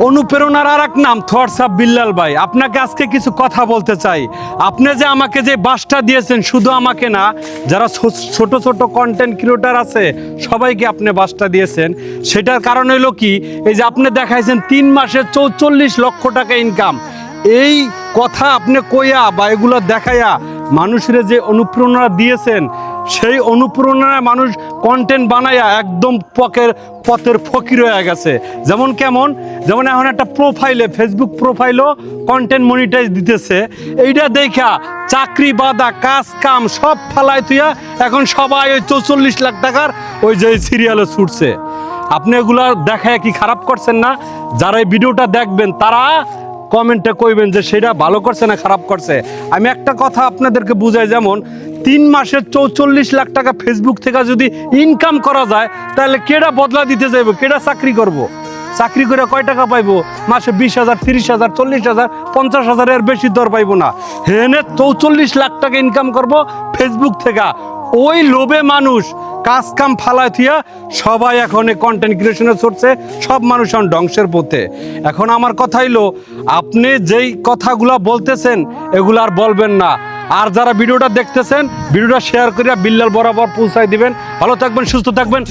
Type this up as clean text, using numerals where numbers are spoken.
অনুপ্রেরণার আর এক নাম থটস অফ বিল্লাল ভাই। আপনাকে আজকে কিছু কথা বলতে চাই। আপনি যে আমাকে যে বাসটা দিয়েছেন, শুধু আমাকে না, যারা ছোট ছোট কন্টেন্ট ক্রিয়েটর আছে সবাইকে আপনি বাসটা দিয়েছেন। সেটার কারণ হলো কি, এই যে আপনি দেখাইছেন 3 মাসে 44 লক্ষ টাকা ইনকাম। এই কথা আপনি কইয়া বা এগুলো দেখাইয়া মানুষের যে অনুপ্রেরণা দিয়েছেন, সেই অনুপ্রেরণায় মানুষ কন্টেন্ট বানাইয়া একদম পথের ফকির হয়ে গেছে। যেমন এখন একটা প্রোফাইলে, ফেসবুক প্রোফাইলও কন্টেন্ট মনিটাইজ দিতেছে। এইটা দেখা চাকরি বাদা কাজ কাম সব ফালায় তুইয়া এখন সবাই ওই 44 লাখ টাকার ওই যে সিরিয়ালে ছুটছে। আপনি এগুলা দেখায় কি খারাপ করছেন না? যারা এই ভিডিওটা দেখবেন তারা কমেন্টে কইবেন যে সেটা ভালো করছে না খারাপ করছে। আমি একটা কথা আপনাদেরকে বুঝাই, যেমন 3 মাসে 44 লাখ টাকা ফেসবুক থেকে যদি ইনকাম করা যায়, তাহলে কেডা বদলা দিতে যাইব, কেডা চাকরি করব? চাকরি করে কয় টাকা পাইবো? মাসে 20,000, 30,000, 40,000, 50,000 এর বেশি দর পাইবো না। হেনে 44 লাখ টাকা ইনকাম করব ফেসবুক থেকে। ওই লোভে মানুষ কাজ কাম ফালায় থিয়া সবাই এখন কন্টেন্ট ক্রিয়েশনে ছড়ছে, সব মানুষ এখন ধ্বংসের পথে। এখন আমার কথা হইলো, আপনি যেই কথাগুলা বলতেছেন এগুলো আর বলবেন না। আর যারা ভিডিওটা দেখতেছেন, ভিডিওটা শেয়ার করে বিল্লাল বরাবর পৌঁছায় দিবেন। ভালো থাকবেন, সুস্থ থাকবেন।